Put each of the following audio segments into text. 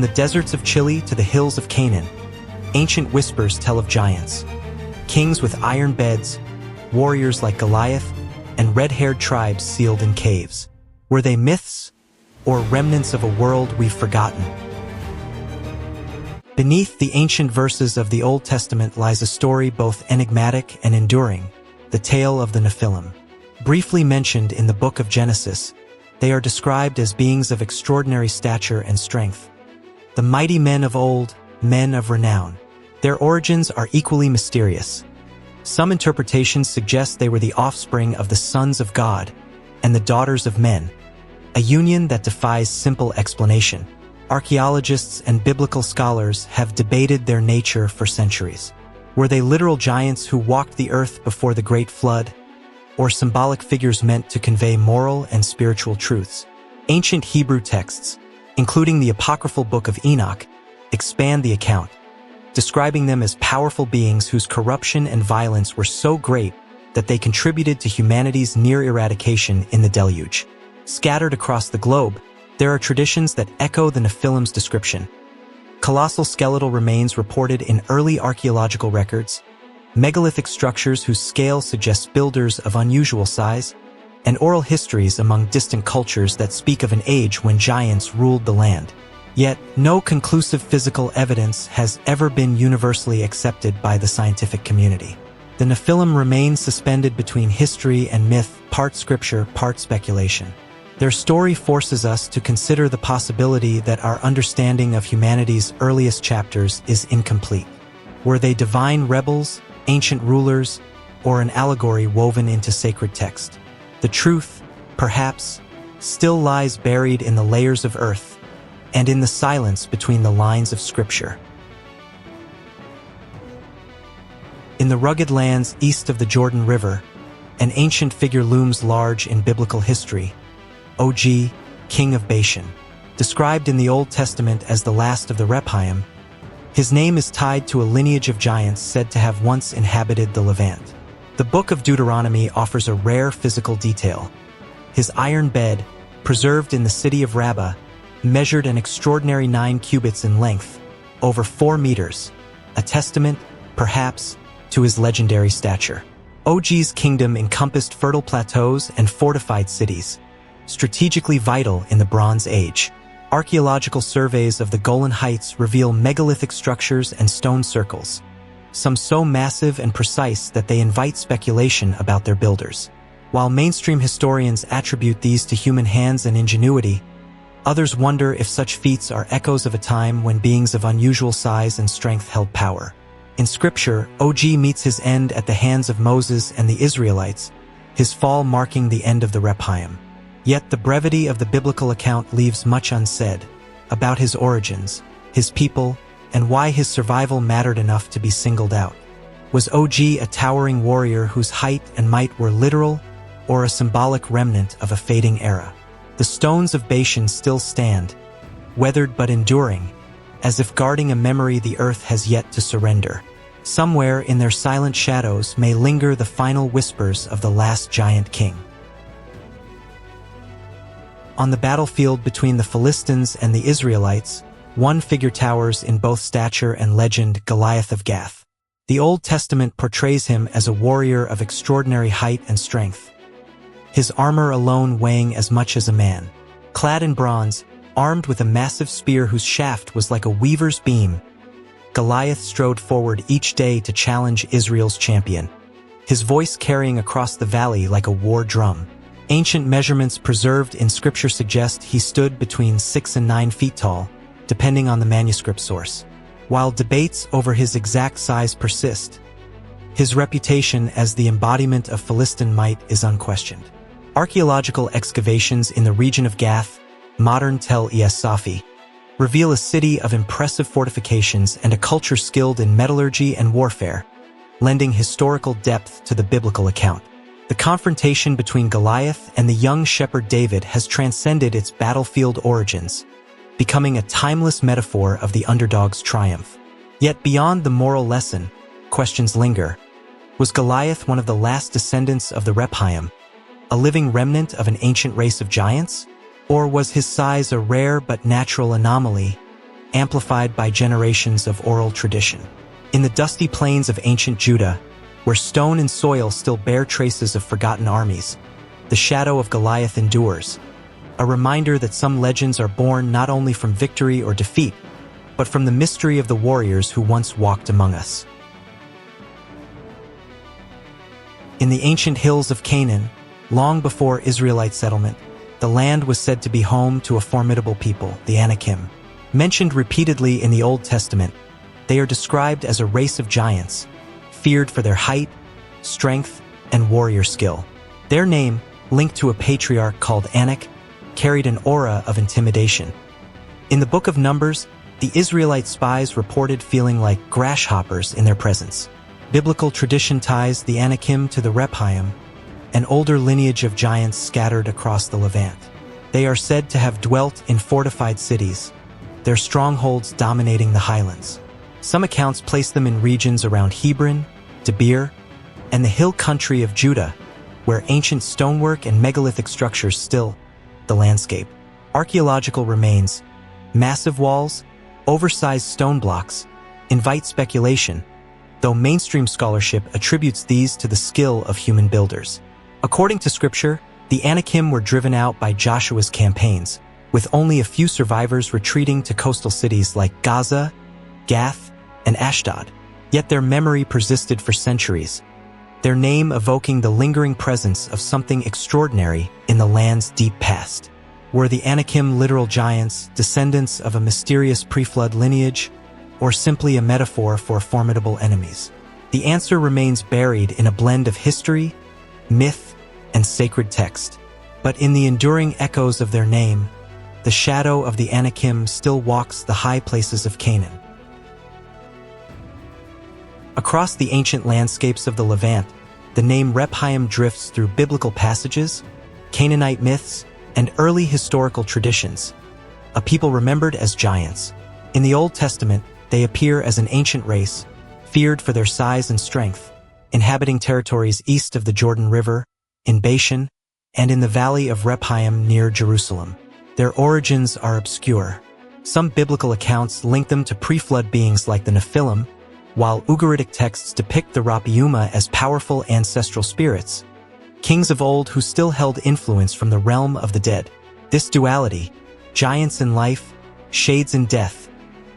the deserts of Chile to the hills of Canaan, ancient whispers tell of giants. Kings with iron beds, warriors like Goliath, and red-haired tribes sealed in caves. Were they myths or remnants of a world we've forgotten? Beneath the ancient verses of the Old Testament lies a story both enigmatic and enduring, the tale of the Nephilim. Briefly mentioned in the book of Genesis, they are described as beings of extraordinary stature and strength. The mighty men of old, men of renown. Their origins are equally mysterious. Some interpretations suggest they were the offspring of the sons of God and the daughters of men, a union that defies simple explanation. Archaeologists and biblical scholars have debated their nature for centuries. Were they literal giants who walked the earth before the Great Flood, or symbolic figures meant to convey moral and spiritual truths? Ancient Hebrew texts, including the apocryphal book of Enoch, expand the account, describing them as powerful beings whose corruption and violence were so great that they contributed to humanity's near eradication in the deluge. Scattered across the globe, there are traditions that echo the Nephilim's description. Colossal skeletal remains reported in early archaeological records, megalithic structures whose scale suggests builders of unusual size, and oral histories among distant cultures that speak of an age when giants ruled the land. Yet, no conclusive physical evidence has ever been universally accepted by the scientific community. The Nephilim remain suspended between history and myth, part scripture, part speculation. Their story forces us to consider the possibility that our understanding of humanity's earliest chapters is incomplete. Were they divine rebels, ancient rulers, or an allegory woven into sacred text? The truth, perhaps, still lies buried in the layers of earth and in the silence between the lines of scripture. In the rugged lands east of the Jordan River, an ancient figure looms large in biblical history, Og, king of Bashan. Described in the Old Testament as the last of the Rephaim, his name is tied to a lineage of giants said to have once inhabited the Levant. The Book of Deuteronomy offers a rare physical detail. His iron bed, preserved in the city of Rabbah, measured an extraordinary 9 cubits in length, over 4 meters, a testament, perhaps, to his legendary stature. Og's kingdom encompassed fertile plateaus and fortified cities, strategically vital in the Bronze Age. Archaeological surveys of the Golan Heights reveal megalithic structures and stone circles, some so massive and precise that they invite speculation about their builders. While mainstream historians attribute these to human hands and ingenuity, others wonder if such feats are echoes of a time when beings of unusual size and strength held power. In Scripture, Og meets his end at the hands of Moses and the Israelites, his fall marking the end of the Rephaim. Yet the brevity of the biblical account leaves much unsaid about his origins, his people, and why his survival mattered enough to be singled out. Was Og a towering warrior whose height and might were literal, or a symbolic remnant of a fading era? The stones of Bashan still stand, weathered but enduring, as if guarding a memory the earth has yet to surrender. Somewhere in their silent shadows may linger the final whispers of the last giant king. On the battlefield between the Philistines and the Israelites, one figure towers in both stature and legend, Goliath of Gath. The Old Testament portrays him as a warrior of extraordinary height and strength, his armor alone weighing as much as a man. Clad in bronze, armed with a massive spear whose shaft was like a weaver's beam, Goliath strode forward each day to challenge Israel's champion, his voice carrying across the valley like a war drum. Ancient measurements preserved in Scripture suggest he stood between 6 and 9 feet tall, depending on the manuscript source. While debates over his exact size persist, his reputation as the embodiment of Philistine might is unquestioned. Archaeological excavations in the region of Gath, modern Tel Es-Safi, reveal a city of impressive fortifications and a culture skilled in metallurgy and warfare, lending historical depth to the biblical account. The confrontation between Goliath and the young shepherd David has transcended its battlefield origins, becoming a timeless metaphor of the underdog's triumph. Yet beyond the moral lesson, questions linger. Was Goliath one of the last descendants of the Rephaim, a living remnant of an ancient race of giants? Or was his size a rare but natural anomaly, amplified by generations of oral tradition. In the dusty plains of ancient Judah, where stone and soil still bear traces of forgotten armies, the shadow of Goliath endures, a reminder that some legends are born not only from victory or defeat, but from the mystery of the warriors who once walked among us. In the ancient hills of Canaan, long before Israelite settlement, the land was said to be home to a formidable people, the Anakim. Mentioned repeatedly in the Old Testament, they are described as a race of giants, feared for their height, strength, and warrior skill. Their name, linked to a patriarch called Anak, carried an aura of intimidation. In the Book of Numbers, the Israelite spies reported feeling like grasshoppers in their presence. Biblical tradition ties the Anakim to the Rephaim, an older lineage of giants scattered across the Levant. They are said to have dwelt in fortified cities, their strongholds dominating the highlands. Some accounts place them in regions around Hebron, Debir, and the hill country of Judah, where ancient stonework and megalithic structures still the landscape. Archaeological remains, massive walls, oversized stone blocks, invite speculation, though mainstream scholarship attributes these to the skill of human builders. According to scripture, the Anakim were driven out by Joshua's campaigns, with only a few survivors retreating to coastal cities like Gaza, Gath, and Ashdod. Yet their memory persisted for centuries, their name evoking the lingering presence of something extraordinary in the land's deep past. Were the Anakim literal giants, descendants of a mysterious pre-flood lineage, or simply a metaphor for formidable enemies? The answer remains buried in a blend of history, myth, and sacred text. But in the enduring echoes of their name, the shadow of the Anakim still walks the high places of Canaan. Across the ancient landscapes of the Levant, the name Rephaim drifts through biblical passages, Canaanite myths, and early historical traditions, a people remembered as giants. In the Old Testament, they appear as an ancient race, feared for their size and strength, inhabiting territories east of the Jordan River, in Bashan, and in the valley of Rephaim near Jerusalem. Their origins are obscure. Some biblical accounts link them to pre-flood beings like the Nephilim, while Ugaritic texts depict the Rephaim as powerful ancestral spirits, kings of old who still held influence from the realm of the dead. This duality, giants in life, shades in death,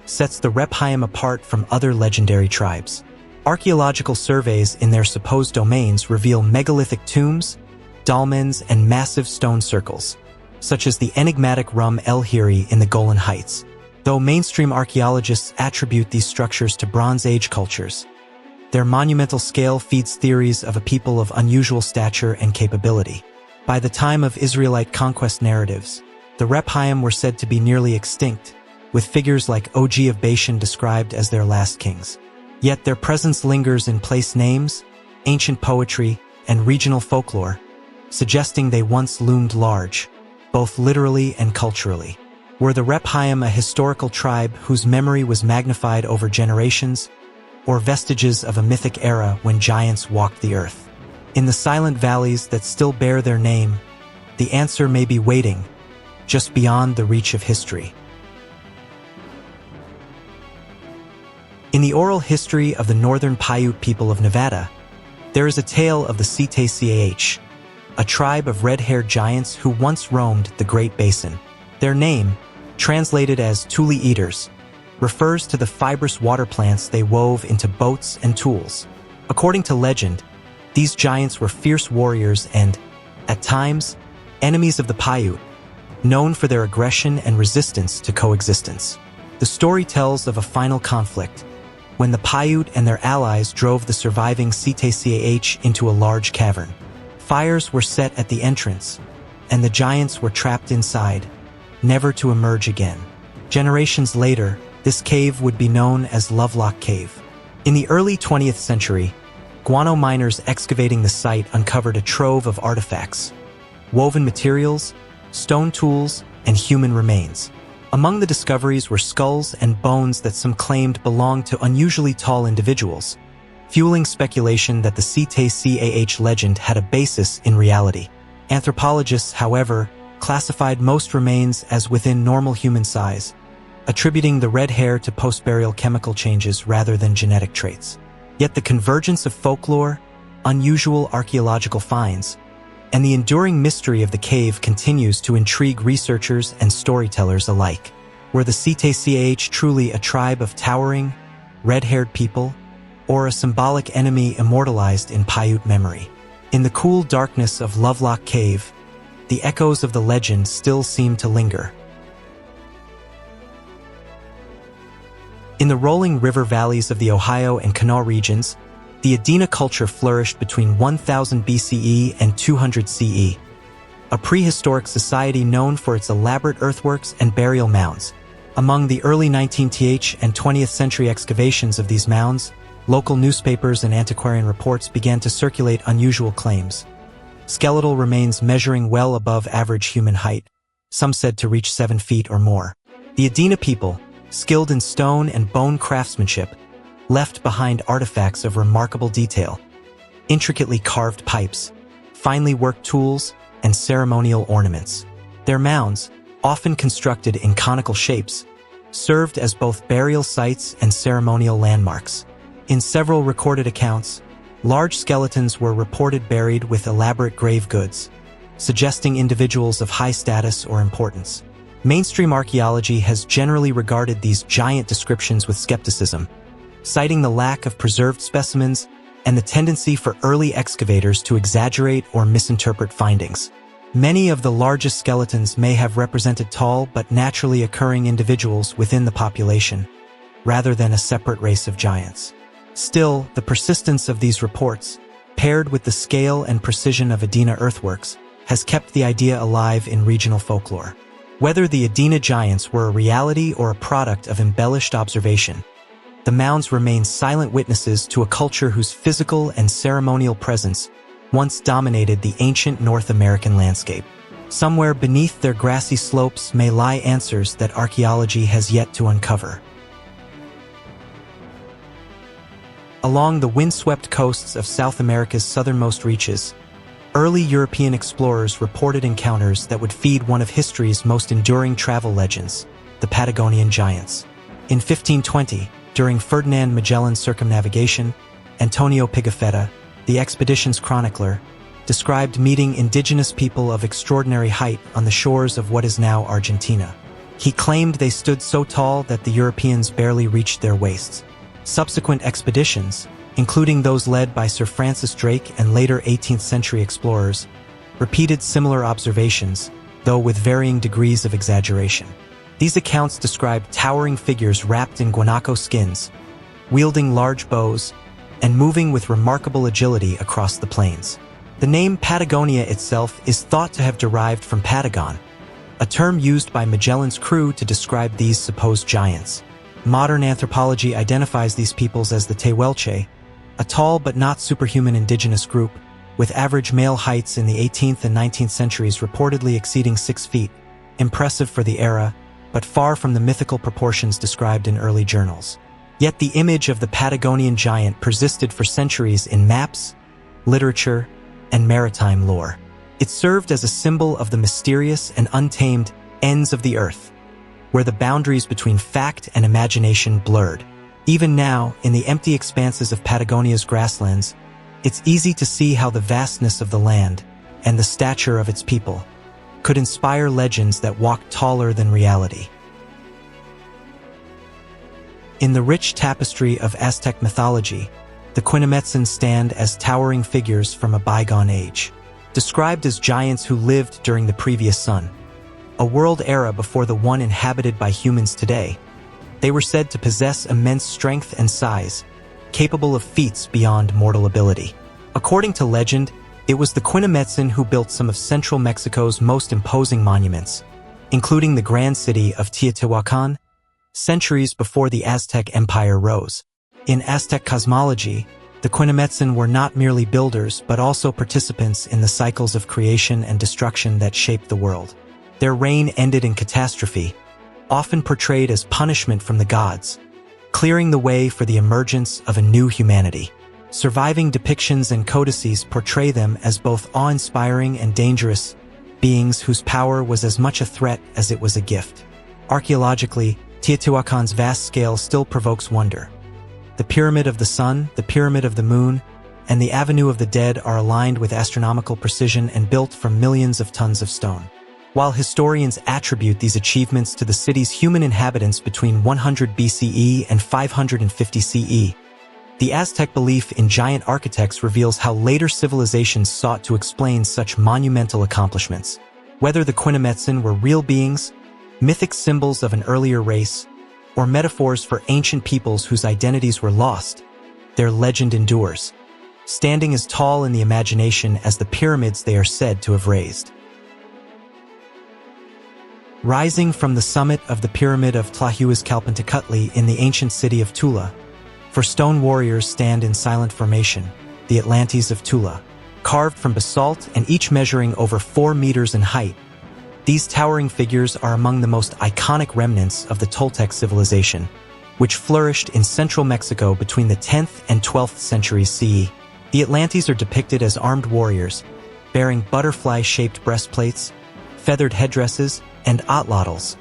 sets the Rephaim apart from other legendary tribes. Archaeological surveys in their supposed domains reveal megalithic tombs, dolmens, and massive stone circles, such as the enigmatic Rum El Hiri in the Golan Heights. Though mainstream archaeologists attribute these structures to Bronze Age cultures, their monumental scale feeds theories of a people of unusual stature and capability. By the time of Israelite conquest narratives, the Rephaim were said to be nearly extinct, with figures like Og of Bashan described as their last kings. Yet their presence lingers in place names, ancient poetry, and regional folklore, suggesting they once loomed large, both literally and culturally. Were the Rephaim a historical tribe whose memory was magnified over generations, or vestiges of a mythic era when giants walked the earth? In the silent valleys that still bear their name, the answer may be waiting, just beyond the reach of history. In the oral history of the northern Paiute people of Nevada, there is a tale of the Etched, a tribe of red-haired giants who once roamed the Great Basin. Their name, translated as Tule Eaters, refers to the fibrous water plants they wove into boats and tools. According to legend, these giants were fierce warriors and, at times, enemies of the Paiute, known for their aggression and resistance to coexistence. The story tells of a final conflict, when the Paiute and their allies drove the surviving Etched into a large cavern. Fires were set at the entrance, and the giants were trapped inside, never to emerge again. Generations later, this cave would be known as Lovelock Cave. In the early 20th century, guano miners excavating the site uncovered a trove of artifacts, woven materials, stone tools, and human remains. Among the discoveries were skulls and bones that some claimed belonged to unusually tall individuals, fueling speculation that the Etched legend had a basis in reality. Anthropologists, however, classified most remains as within normal human size, attributing the red hair to post-burial chemical changes rather than genetic traits. Yet the convergence of folklore, unusual archaeological finds, and the enduring mystery of the cave continues to intrigue researchers and storytellers alike. Were the Cetaceh truly a tribe of towering, red-haired people, or a symbolic enemy immortalized in Paiute memory? In the cool darkness of Lovelock Cave, the echoes of the legend still seem to linger. In the rolling river valleys of the Ohio and Kanawha regions, the Adena culture flourished between 1000 BCE and 200 CE, a prehistoric society known for its elaborate earthworks and burial mounds. Among the early 19th and 20th century excavations of these mounds, local newspapers and antiquarian reports began to circulate unusual claims. Skeletal remains measuring well above average human height, some said to reach 7 feet or more. The Adena people, skilled in stone and bone craftsmanship, left behind artifacts of remarkable detail, intricately carved pipes, finely worked tools, and ceremonial ornaments. Their mounds, often constructed in conical shapes, served as both burial sites and ceremonial landmarks. In several recorded accounts, large skeletons were reported buried with elaborate grave goods, suggesting individuals of high status or importance. Mainstream archaeology has generally regarded these giant descriptions with skepticism, citing the lack of preserved specimens and the tendency for early excavators to exaggerate or misinterpret findings. Many of the largest skeletons may have represented tall but naturally occurring individuals within the population, rather than a separate race of giants. Still, the persistence of these reports, paired with the scale and precision of Adena earthworks, has kept the idea alive in regional folklore. Whether the Adena giants were a reality or a product of embellished observation, the mounds remain silent witnesses to a culture whose physical and ceremonial presence once dominated the ancient North American landscape. Somewhere beneath their grassy slopes may lie answers that archaeology has yet to uncover. Along the windswept coasts of South America's southernmost reaches, early European explorers reported encounters that would feed one of history's most enduring travel legends, the Patagonian giants. In 1520, during Ferdinand Magellan's circumnavigation, Antonio Pigafetta, the expedition's chronicler, described meeting indigenous people of extraordinary height on the shores of what is now Argentina. He claimed they stood so tall that the Europeans barely reached their waists. Subsequent expeditions, including those led by Sir Francis Drake and later 18th century explorers, repeated similar observations, though with varying degrees of exaggeration. These accounts describe towering figures wrapped in guanaco skins, wielding large bows, and moving with remarkable agility across the plains. The name Patagonia itself is thought to have derived from Patagon, a term used by Magellan's crew to describe these supposed giants. Modern anthropology identifies these peoples as the Tehuelche, a tall but not superhuman indigenous group, with average male heights in the 18th and 19th centuries reportedly exceeding 6 feet, impressive for the era, but far from the mythical proportions described in early journals. Yet the image of the Patagonian giant persisted for centuries in maps, literature, and maritime lore. It served as a symbol of the mysterious and untamed ends of the earth, where the boundaries between fact and imagination blurred. Even now, in the empty expanses of Patagonia's grasslands, it's easy to see how the vastness of the land and the stature of its people could inspire legends that walk taller than reality. In the rich tapestry of Aztec mythology, the Quinametzin stand as towering figures from a bygone age. Described as giants who lived during the previous sun, a world era before the one inhabited by humans today, they were said to possess immense strength and size, capable of feats beyond mortal ability. According to legend, it was the Quinametzin who built some of central Mexico's most imposing monuments, including the grand city of Teotihuacan, centuries before the Aztec Empire rose. In Aztec cosmology, the Quinametzin were not merely builders but also participants in the cycles of creation and destruction that shaped the world. Their reign ended in catastrophe, often portrayed as punishment from the gods, clearing the way for the emergence of a new humanity. Surviving depictions and codices portray them as both awe-inspiring and dangerous beings whose power was as much a threat as it was a gift. Archaeologically, Teotihuacan's vast scale still provokes wonder. The Pyramid of the Sun, the Pyramid of the Moon, and the Avenue of the Dead are aligned with astronomical precision and built from millions of tons of stone. While historians attribute these achievements to the city's human inhabitants between 100 BCE and 550 CE, the Aztec belief in giant architects reveals how later civilizations sought to explain such monumental accomplishments. Whether the Quinametsin were real beings, mythic symbols of an earlier race, or metaphors for ancient peoples whose identities were lost, their legend endures, standing as tall in the imagination as the pyramids they are said to have raised. Rising from the summit of the Pyramid of Tlahuizcalpantecutli in the ancient city of Tula, for stone warriors stand in silent formation, the Atlantes of Tula, carved from basalt and each measuring over 4 meters in height. These towering figures are among the most iconic remnants of the Toltec civilization, which flourished in central Mexico between the 10th and 12th centuries CE. The Atlantes are depicted as armed warriors, bearing butterfly-shaped breastplates, feathered headdresses, and atlatls,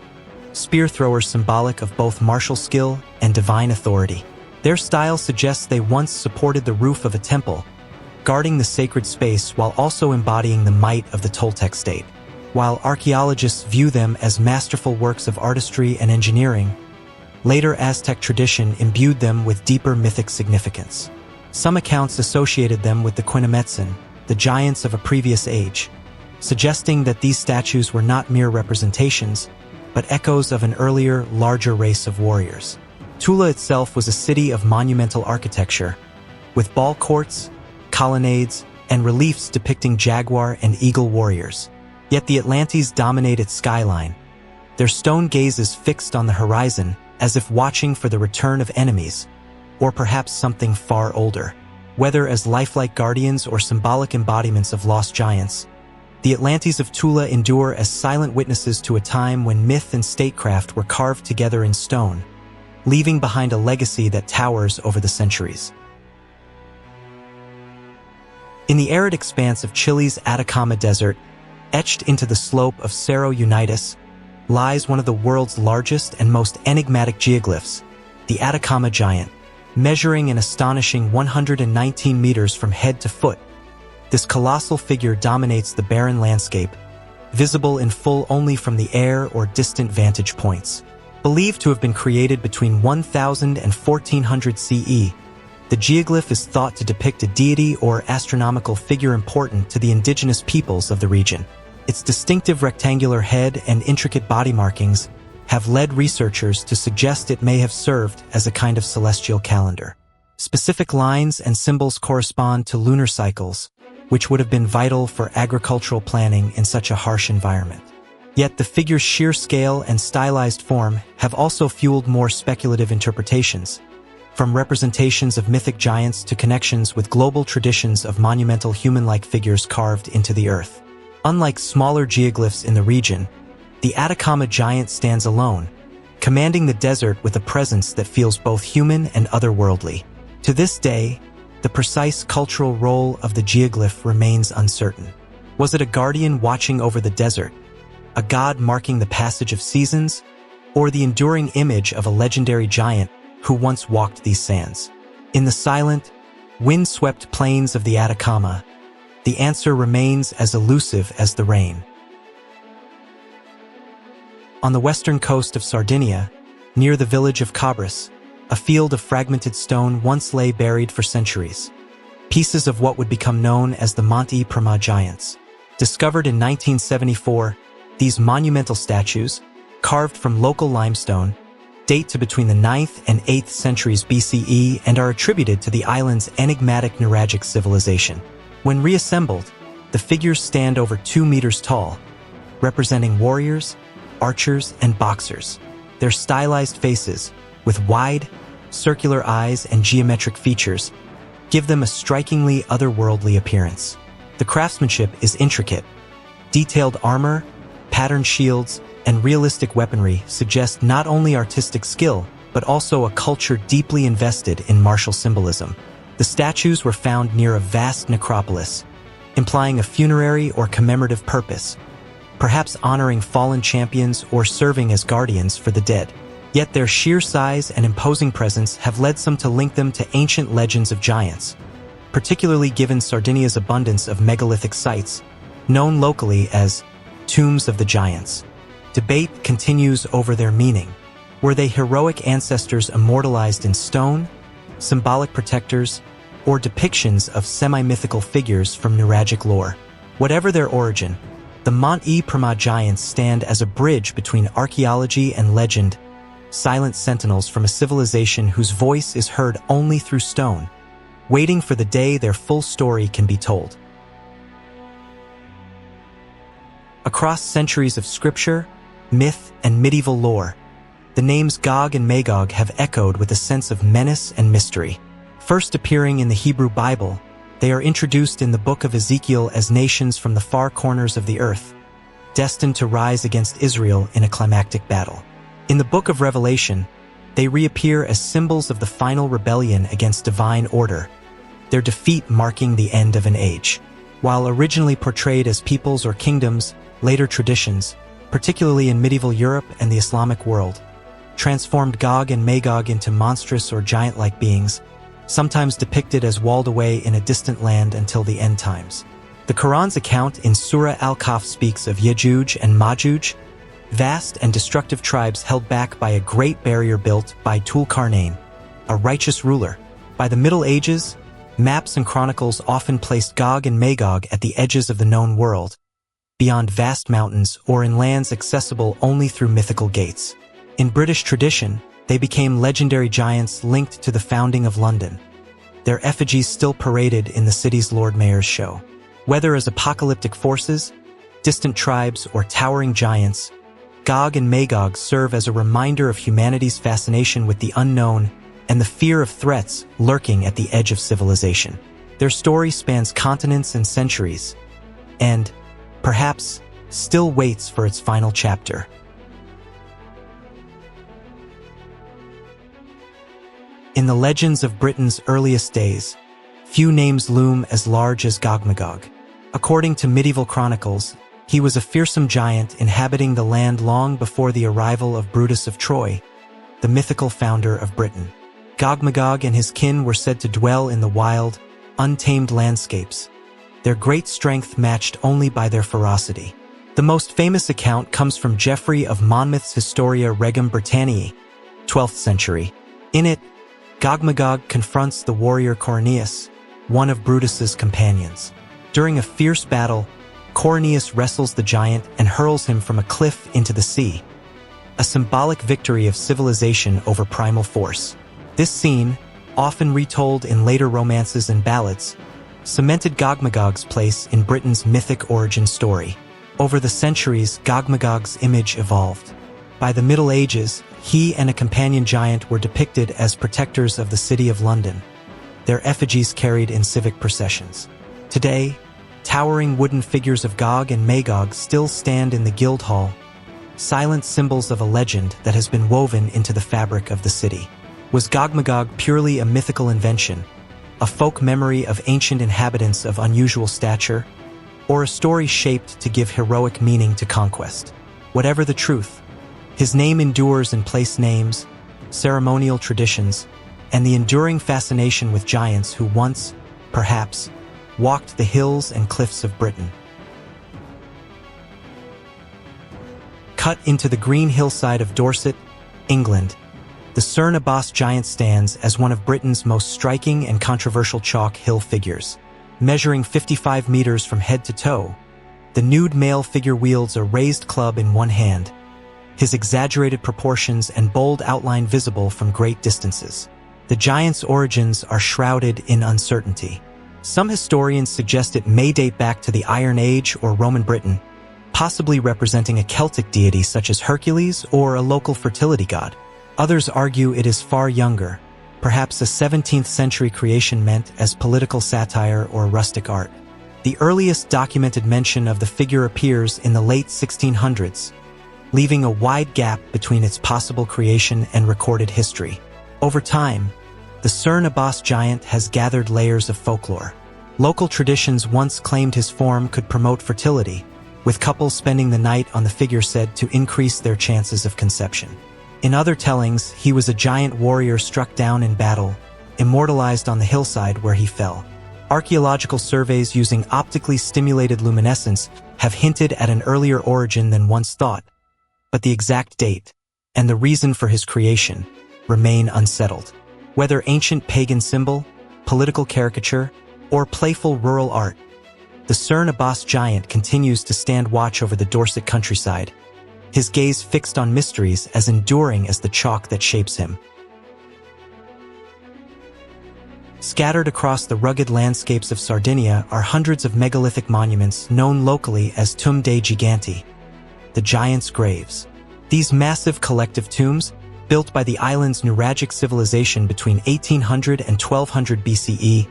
spear throwers symbolic of both martial skill and divine authority. Their style suggests they once supported the roof of a temple, guarding the sacred space while also embodying the might of the Toltec state. While archaeologists view them as masterful works of artistry and engineering, later Aztec tradition imbued them with deeper mythic significance. Some accounts associated them with the Quinametsin, the giants of a previous age, suggesting that these statues were not mere representations, but echoes of an earlier, larger race of warriors. Tula itself was a city of monumental architecture, with ball courts, colonnades, and reliefs depicting jaguar and eagle warriors. Yet the Atlantes dominate its skyline, their stone gazes fixed on the horizon as if watching for the return of enemies, or perhaps something far older. Whether as lifelike guardians or symbolic embodiments of lost giants, the Atlantes of Tula endure as silent witnesses to a time when myth and statecraft were carved together in stone, leaving behind a legacy that towers over the centuries. In the arid expanse of Chile's Atacama Desert, etched into the slope of Cerro Unitas, lies one of the world's largest and most enigmatic geoglyphs, the Atacama Giant, measuring an astonishing 119 meters from head to foot. This colossal figure dominates the barren landscape, visible in full only from the air or distant vantage points. Believed to have been created between 1000 and 1400 CE, the geoglyph is thought to depict a deity or astronomical figure important to the indigenous peoples of the region. Its distinctive rectangular head and intricate body markings have led researchers to suggest it may have served as a kind of celestial calendar. Specific lines and symbols correspond to lunar cycles, which would have been vital for agricultural planning in such a harsh environment. Yet the figure's sheer scale and stylized form have also fueled more speculative interpretations, from representations of mythic giants to connections with global traditions of monumental human-like figures carved into the earth. Unlike smaller geoglyphs in the region, the Atacama Giant stands alone, commanding the desert with a presence that feels both human and otherworldly. To this day, the precise cultural role of the geoglyph remains uncertain. Was it a guardian watching over the desert, a god marking the passage of seasons, or the enduring image of a legendary giant who once walked these sands? In the silent, windswept plains of the Atacama, the answer remains as elusive as the rain. On the western coast of Sardinia, near the village of Cabras, a field of fragmented stone once lay buried for centuries. Pieces of what would become known as the Monte Prima giants. Discovered in 1974, these monumental statues, carved from local limestone, date to between the 9th and 8th centuries BCE and are attributed to the island's enigmatic Nuragic civilization. When reassembled, the figures stand over 2 meters tall, representing warriors, archers, and boxers. Their stylized faces, with wide, circular eyes and geometric features, give them a strikingly otherworldly appearance. The craftsmanship is intricate. Detailed armor, patterned shields, and realistic weaponry suggest not only artistic skill, but also a culture deeply invested in martial symbolism. The statues were found near a vast necropolis, implying a funerary or commemorative purpose, perhaps honoring fallen champions or serving as guardians for the dead. Yet their sheer size and imposing presence have led some to link them to ancient legends of giants, particularly given Sardinia's abundance of megalithic sites, known locally as tombs of the giants. Debate continues over their meaning. Were they heroic ancestors immortalized in stone, symbolic protectors, or depictions of semi-mythical figures from Nuragic lore? Whatever their origin, the Mont-e-Prama giants stand as a bridge between archaeology and legend, silent sentinels from a civilization whose voice is heard only through stone, waiting for the day their full story can be told. Across centuries of scripture, myth, and medieval lore, the names Gog and Magog have echoed with a sense of menace and mystery. First appearing in the Hebrew Bible, they are introduced in the book of Ezekiel as nations from the far corners of the earth, destined to rise against Israel in a climactic battle. In the book of Revelation, they reappear as symbols of the final rebellion against divine order, their defeat marking the end of an age. While originally portrayed as peoples or kingdoms, later traditions, particularly in medieval Europe and the Islamic world, transformed Gog and Magog into monstrous or giant-like beings, sometimes depicted as walled away in a distant land until the end times. The Quran's account in Surah Al-Kahf speaks of Yajuj and Majuj, vast and destructive tribes held back by a great barrier built by Tul-Karnain, a righteous ruler. By the Middle Ages, maps and chronicles often placed Gog and Magog at the edges of the known world, beyond vast mountains or in lands accessible only through mythical gates. In British tradition, they became legendary giants linked to the founding of London, their effigies still paraded in the city's Lord Mayor's show. Whether as apocalyptic forces, distant tribes, or towering giants, Gog and Magog serve as a reminder of humanity's fascination with the unknown and the fear of threats lurking at the edge of civilization. Their story spans continents and centuries, and, perhaps, still waits for its final chapter. In the legends of Britain's earliest days, few names loom as large as Gog-Magog. According to medieval chronicles, he was a fearsome giant inhabiting the land long before the arrival of Brutus of Troy, the mythical founder of Britain. Gog-Magog and his kin were said to dwell in the wild, untamed landscapes, their great strength matched only by their ferocity. The most famous account comes from Geoffrey of Monmouth's Historia Regum Britanniae, 12th century. In it, Gog-Magog confronts the warrior Corneus, one of Brutus's companions. During a fierce battle, Corneus wrestles the giant and hurls him from a cliff into the sea, a symbolic victory of civilization over primal force. This scene, often retold in later romances and ballads, cemented Gog-Magog's place in Britain's mythic origin story. Over the centuries, Gog-Magog's image evolved. By the Middle Ages, he and a companion giant were depicted as protectors of the city of London, their effigies carried in civic processions. Today, towering wooden figures of Gog and Magog still stand in the Guildhall, silent symbols of a legend that has been woven into the fabric of the city. Was Gog-Magog purely a mythical invention, a folk memory of ancient inhabitants of unusual stature, or a story shaped to give heroic meaning to conquest? Whatever the truth, his name endures in place names, ceremonial traditions, and the enduring fascination with giants who once, perhaps, walked the hills and cliffs of Britain. Cut into the green hillside of Dorset, England, the Cernabas giant stands as one of Britain's most striking and controversial chalk hill figures. Measuring 55 meters from head to toe, the nude male figure wields a raised club in one hand, his exaggerated proportions and bold outline visible from great distances. The giant's origins are shrouded in uncertainty. Some historians suggest it may date back to the Iron Age or Roman Britain, possibly representing a Celtic deity such as Hercules or a local fertility god. Others argue it is far younger, perhaps a 17th century creation meant as political satire or rustic art. The earliest documented mention of the figure appears in the late 1600s, leaving a wide gap between its possible creation and recorded history. Over time, the Cernabas giant has gathered layers of folklore. Local traditions once claimed his form could promote fertility, with couples spending the night on the figure said to increase their chances of conception. In other tellings, he was a giant warrior struck down in battle, immortalized on the hillside where he fell. Archaeological surveys using optically stimulated luminescence have hinted at an earlier origin than once thought, but the exact date and the reason for his creation remain unsettled. Whether ancient pagan symbol, political caricature, or playful rural art, the Cerne-Abbas giant continues to stand watch over the Dorset countryside, his gaze fixed on mysteries as enduring as the chalk that shapes him. Scattered across the rugged landscapes of Sardinia are hundreds of megalithic monuments known locally as Tombe dei Giganti, the giants' graves. These massive collective tombs, built by the island's Nuragic civilization between 1800 and 1200 BCE,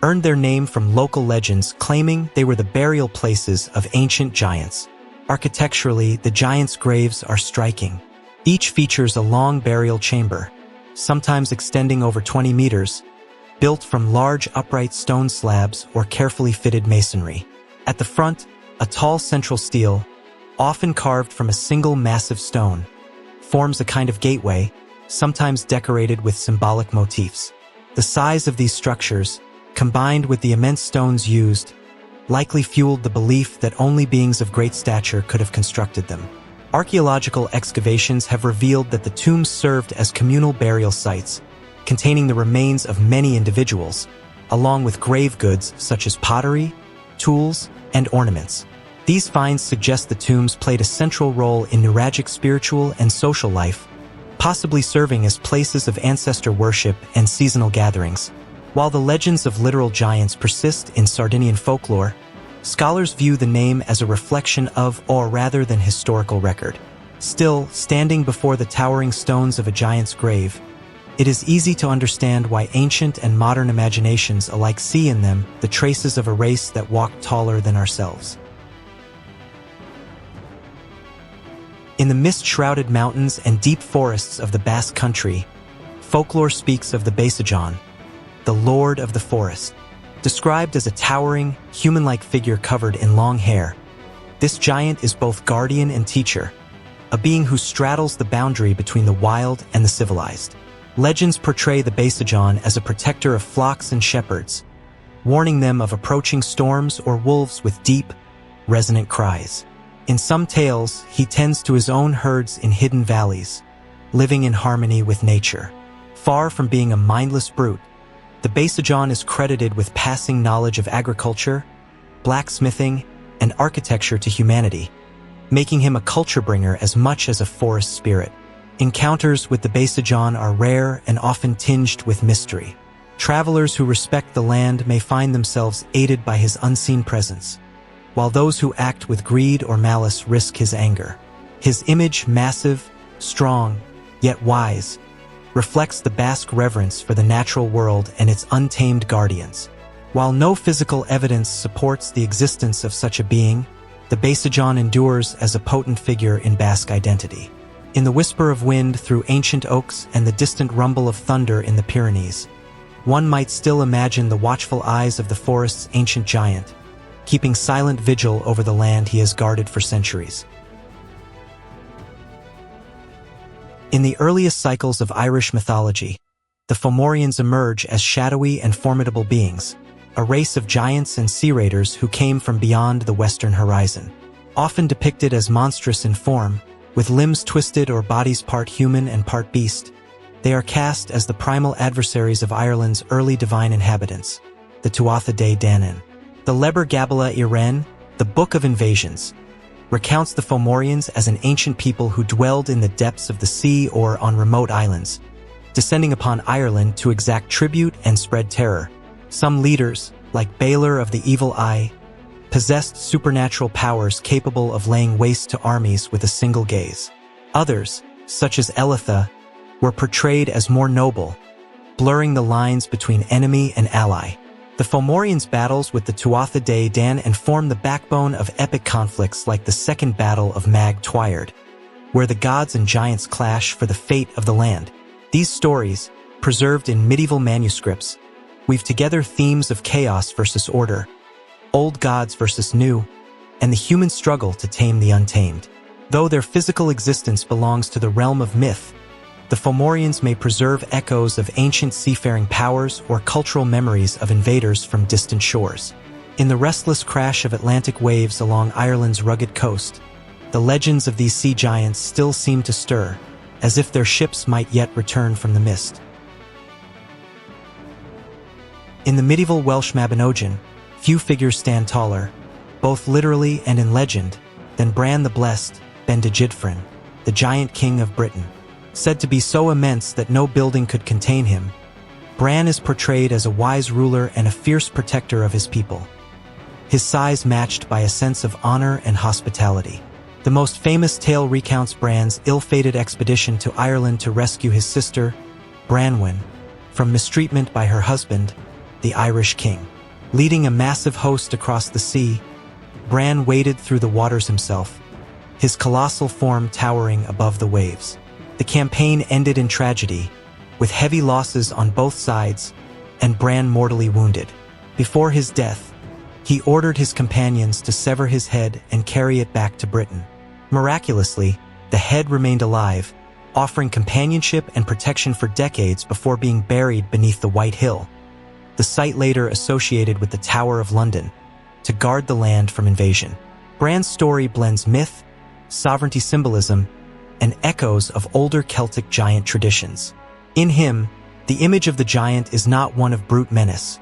earned their name from local legends claiming they were the burial places of ancient giants. Architecturally, the giants' graves are striking. Each features a long burial chamber, sometimes extending over 20 meters, built from large upright stone slabs or carefully fitted masonry. At the front, a tall central stele, often carved from a single massive stone, forms a kind of gateway, sometimes decorated with symbolic motifs. The size of these structures, combined with the immense stones used, likely fueled the belief that only beings of great stature could have constructed them. Archaeological excavations have revealed that the tombs served as communal burial sites, containing the remains of many individuals, along with grave goods such as pottery, tools, and ornaments. These finds suggest the tombs played a central role in Nuragic spiritual and social life, possibly serving as places of ancestor worship and seasonal gatherings. While the legends of literal giants persist in Sardinian folklore, scholars view the name as a reflection of or rather than historical record. Still, standing before the towering stones of a giant's grave, it is easy to understand why ancient and modern imaginations alike see in them the traces of a race that walked taller than ourselves. In the mist-shrouded mountains and deep forests of the Basque Country, folklore speaks of the Bashan, the Lord of the Forest. Described as a towering, human-like figure covered in long hair, this giant is both guardian and teacher, a being who straddles the boundary between the wild and the civilized. Legends portray the Bashan as a protector of flocks and shepherds, warning them of approaching storms or wolves with deep, resonant cries. In some tales, he tends to his own herds in hidden valleys, living in harmony with nature. Far from being a mindless brute, the Bashan is credited with passing knowledge of agriculture, blacksmithing, and architecture to humanity, making him a culture bringer as much as a forest spirit. Encounters with the Bashan are rare and often tinged with mystery. Travelers who respect the land may find themselves aided by his unseen presence, while those who act with greed or malice risk his anger. His image, massive, strong, yet wise, reflects the Basque reverence for the natural world and its untamed guardians. While no physical evidence supports the existence of such a being, the Bashan endures as a potent figure in Basque identity. In the whisper of wind through ancient oaks and the distant rumble of thunder in the Pyrenees, one might still imagine the watchful eyes of the forest's ancient giant, keeping silent vigil over the land he has guarded for centuries. In the earliest cycles of Irish mythology, the Fomorians emerge as shadowy and formidable beings, a race of giants and sea raiders who came from beyond the western horizon. Often depicted as monstrous in form, with limbs twisted or bodies part human and part beast, they are cast as the primal adversaries of Ireland's early divine inhabitants, the Tuatha Dé Danann. The Liber Gabála Iren, the Book of Invasions, recounts the Fomorians as an ancient people who dwelled in the depths of the sea or on remote islands, descending upon Ireland to exact tribute and spread terror. Some leaders, like Balor of the Evil Eye, possessed supernatural powers capable of laying waste to armies with a single gaze. Others, such as Elitha, were portrayed as more noble, blurring the lines between enemy and ally. The Fomorians' battles with the Tuatha Dé Danann form the backbone of epic conflicts like the Second Battle of Mag Twyard, where the gods and giants clash for the fate of the land. These stories, preserved in medieval manuscripts, weave together themes of chaos versus order, old gods versus new, and the human struggle to tame the untamed. Though their physical existence belongs to the realm of myth, The Fomorians may preserve echoes of ancient seafaring powers or cultural memories of invaders from distant shores. In the restless crash of Atlantic waves along Ireland's rugged coast, the legends of these sea giants still seem to stir, as if their ships might yet return from the mist. In the medieval Welsh Mabinogion, few figures stand taller, both literally and in legend, than Bran the Blessed, Ben de Gydffryn, the giant king of Britain. Said to be so immense that no building could contain him, Bran is portrayed as a wise ruler and a fierce protector of his people. His size matched by a sense of honor and hospitality. The most famous tale recounts Bran's ill-fated expedition to Ireland to rescue his sister, Branwen, from mistreatment by her husband, the Irish king. Leading a massive host across the sea, Bran waded through the waters himself, his colossal form towering above the waves. The campaign ended in tragedy, with heavy losses on both sides and Bran mortally wounded. Before his death, he ordered his companions to sever his head and carry it back to Britain. Miraculously, the head remained alive, offering companionship and protection for decades before being buried beneath the White Hill, the site later associated with the Tower of London, to guard the land from invasion. Bran's story blends myth, sovereignty symbolism, and echoes of older Celtic giant traditions. In him, the image of the giant is not one of brute menace,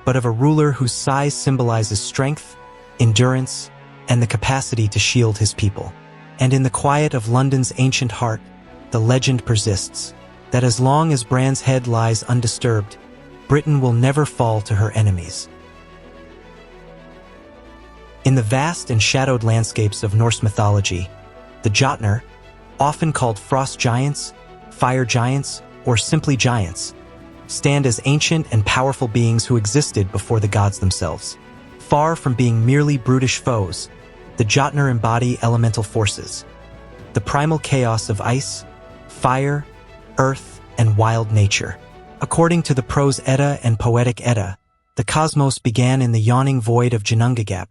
but of a ruler whose size symbolizes strength, endurance, and the capacity to shield his people. And in the quiet of London's ancient heart, the legend persists, that as long as Bran's head lies undisturbed, Britain will never fall to her enemies. In the vast and shadowed landscapes of Norse mythology, the Jotnar, often called frost giants, fire giants, or simply giants, stand as ancient and powerful beings who existed before the gods themselves. Far from being merely brutish foes, the Jotnar embody elemental forces, the primal chaos of ice, fire, earth, and wild nature. According to the Prose Edda and Poetic Edda, the cosmos began in the yawning void of Ginnungagap,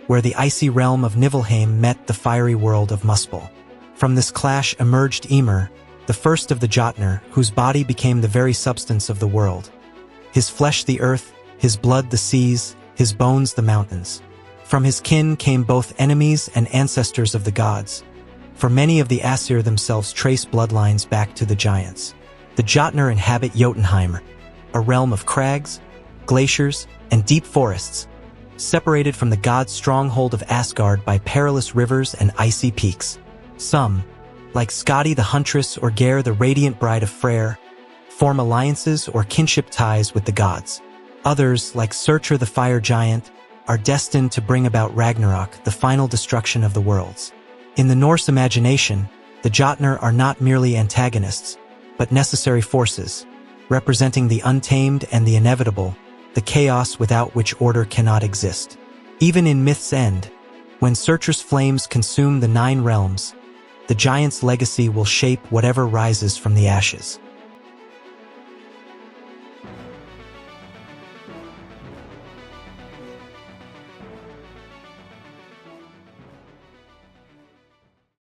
where the icy realm of Niflheim met the fiery world of Muspel. From this clash emerged Ymir, the first of the Jotnar, whose body became the very substance of the world. His flesh the earth, his blood the seas, his bones the mountains. From his kin came both enemies and ancestors of the gods, for many of the Aesir themselves trace bloodlines back to the giants. The Jotnar inhabit Jotunheim, a realm of crags, glaciers, and deep forests, separated from the gods' stronghold of Asgard by perilous rivers and icy peaks. Some, like Skadi the Huntress or Geir the Radiant Bride of Freyr, form alliances or kinship ties with the gods. Others, like Surtur the Fire Giant, are destined to bring about Ragnarok, the final destruction of the worlds. In the Norse imagination, the Jotnar are not merely antagonists, but necessary forces, representing the untamed and the inevitable, the chaos without which order cannot exist. Even in Myth's End, when Surtur's flames consume the 9 realms, the giant's legacy will shape whatever rises from the ashes.